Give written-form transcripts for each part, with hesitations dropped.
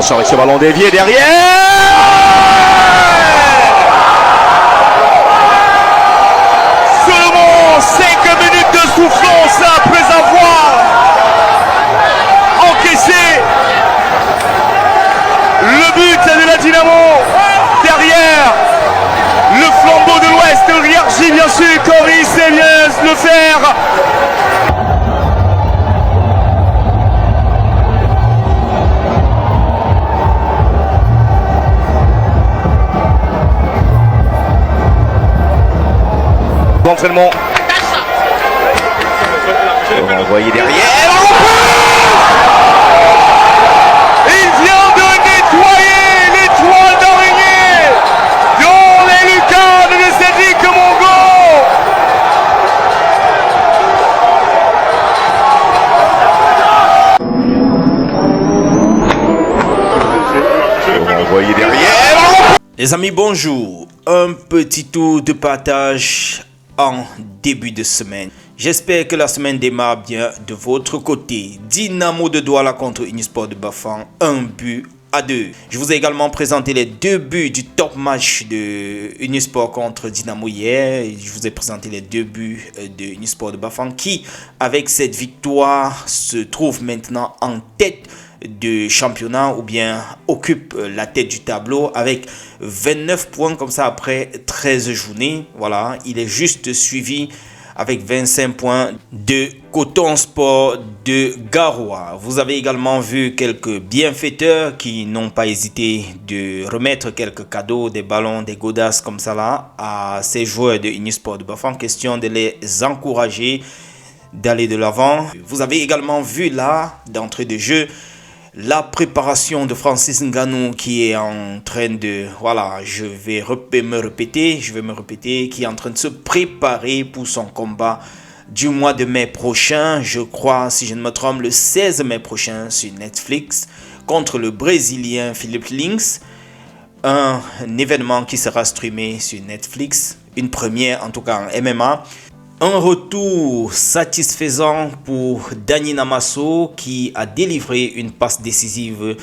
Attention avec ce ballon dévié derrière. Seulement 5 minutes de souffrance après avoir encaissé le but de la Dynamo. Derrière le flambeau de l'Ouest, Riergi bien sûr, Cory sait bien le faire. L'entraînement. On va envoyer derrière. Il vient de nettoyer l'étoile d'araignée dans les lucarnes de Cédric Mongo. On va envoyer derrière. Les amis, bonjour. Un petit tour de partage en début de semaine. J'espère que la semaine démarre bien de votre côté. Dynamo de Douala contre Unisport de Bafang, 1-2. Je vous ai également présenté les 2 buts du top match de Unisport contre Dynamo hier. Je vous ai présenté les 2 buts de Unisport de Bafang qui, avec cette victoire, se trouve maintenant en tête de championnat ou bien occupe la tête du tableau avec 29 points comme ça après 13 journées. Voilà, il est juste suivi avec 25 points de Coton Sport de Garoua. Vous avez également vu quelques bienfaiteurs qui n'ont pas hésité de remettre quelques cadeaux, des ballons, des godasses comme ça là à ces joueurs de Unisport de Bafang. Question de les encourager d'aller de l'avant. Vous avez également vu là, d'entrée de jeu, la préparation de Francis Ngannou qui est en train de, voilà, je vais me répéter, qui est en train de se préparer pour son combat du mois de mai prochain, je crois, si je ne me trompe, le 16 mai prochain sur Netflix, contre le Brésilien Philippe Links. Un événement qui sera streamé sur Netflix, une première en tout cas en MMA. Un retour satisfaisant pour Dani Namasso qui a délivré une passe décisive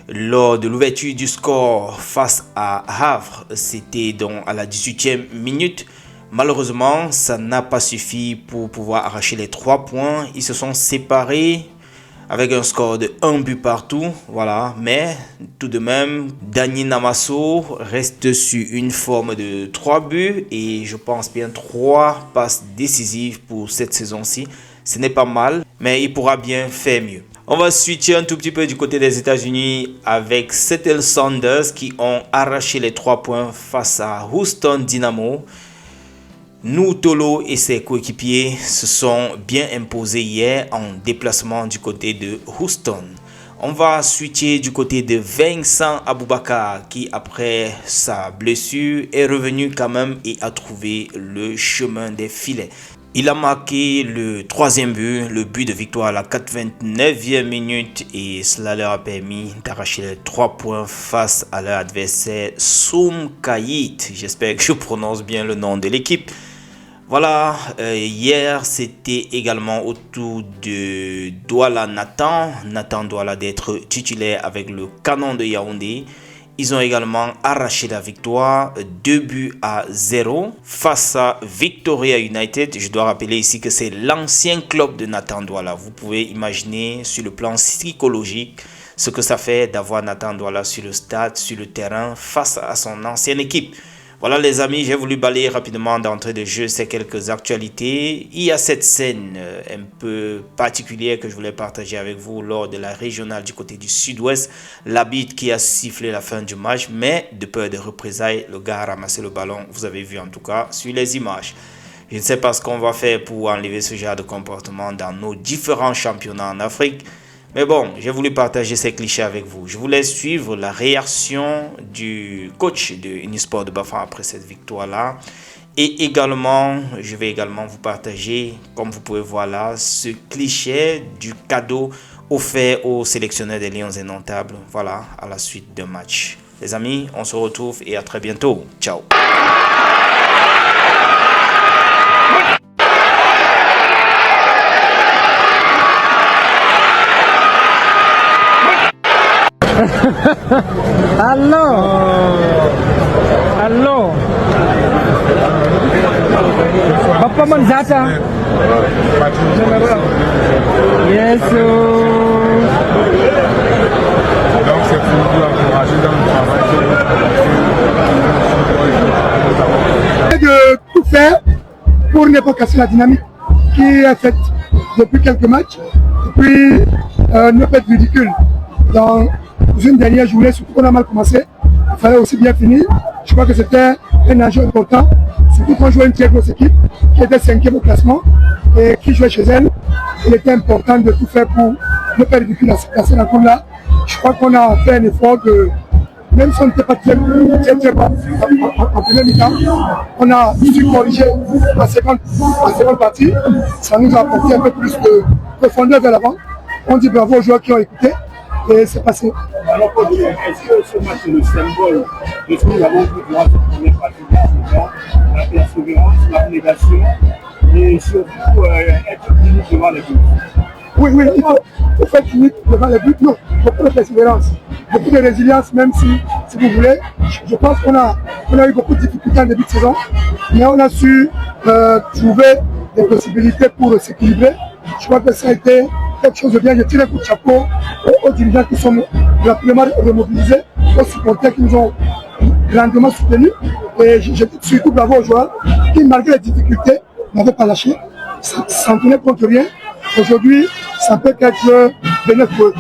lors de l'ouverture du score face à Havre. C'était donc à la 18e minute. Malheureusement, ça n'a pas suffi pour pouvoir arracher les 3 points. Ils se sont séparés avec un score de 1 but partout, voilà, mais tout de même, Dani Namasso reste sur une forme de 3 buts et je pense bien 3 passes décisives pour cette saison-ci. Ce n'est pas mal, mais il pourra bien faire mieux. On va switcher un tout petit peu du côté des États-Unis avec Seattle Sounders qui ont arraché les 3 points face à Houston Dynamo. Noutolo et ses coéquipiers se sont bien imposés hier en déplacement du côté de Houston. On va switcher du côté de Vincent Aboubakar qui, après sa blessure, est revenu quand même et a trouvé le chemin des filets. Il a marqué le 3e but, le but de victoire à la 89e minute et cela leur a permis d'arracher les 3 points face à leur adversaire Soumkayit. J'espère que je prononce bien le nom de l'équipe. Voilà, hier c'était également au tour de Douala Nathan Douala d'être titulaire avec le Canon de Yaoundé. Ils ont également arraché la victoire 2-0 face à Victoria United. Je dois rappeler ici que c'est l'ancien club de Nathan Douala. Vous pouvez imaginer sur le plan psychologique ce que ça fait d'avoir Nathan Douala sur le stade, sur le terrain face à son ancienne équipe. Voilà les amis, j'ai voulu balayer rapidement d'entrée de jeu ces quelques actualités. Il y a cette scène un peu particulière que je voulais partager avec vous lors de la régionale du côté du sud-ouest. L'arbitre qui a sifflé la fin du match, mais de peur de représailles, le gars a ramassé le ballon. Vous avez vu en tout cas sur les images. Je ne sais pas ce qu'on va faire pour enlever ce genre de comportement dans nos différents championnats en Afrique. Mais bon, j'ai voulu partager ces clichés avec vous. Je voulais suivre la réaction du coach de Unisport de Bafang après cette victoire-là. Et également, je vais également vous partager, comme vous pouvez voir là, ce cliché du cadeau offert aux sélectionneurs des Lions Indomptables. Voilà, à la suite d'un match. Les amis, on se retrouve et à très bientôt. Ciao. Allo. Bapak Manzata. Yes. Donc c'est pour vous encourager dans le travail. De tout faire pour ne pas casser la dynamique qui est faite depuis quelques matchs, et puis ne pas être ridicule. Dans une dernière journée, surtout qu'on a mal commencé, il fallait aussi bien finir. Je crois que c'était un enjeu important, surtout qu'on jouait une très grosse équipe qui était 5e au classement et qui jouait chez elle. Il était important de tout faire pour ne pas être ridicule à cette rencontre-là. Je crois qu'on a fait un effort de, même si on n'était pas très bas en première mi-temps, on a su corriger la seconde partie. Ça nous a apporté un peu plus de profondeur vers l'avant. On dit bravo aux joueurs qui ont écouté et c'est passé. Alors, est-ce que ce match est le symbole de ce que nous avons vu durant cette première partie de la saison, la persévérance, l'abnégation et surtout être unis devant les buts? Oui, il faut faire unique devant les buts. Non, beaucoup de persévérance, beaucoup de résilience, même si vous voulez. Je pense qu'on a eu beaucoup de difficultés en début de saison, mais on a su trouver des possibilités pour s'équilibrer. Je crois que ça a été quelque chose de bien. Je tire un coup de chapeau aux dirigeants qui sont rapidement remobilisés, aux supporters qui nous ont grandement soutenus. Et je dis surtout bravo aux joueurs qui, malgré les difficultés, n'avaient pas lâché, s'en tenaient contre rien. Aujourd'hui, ça peut être bénéfique pour eux.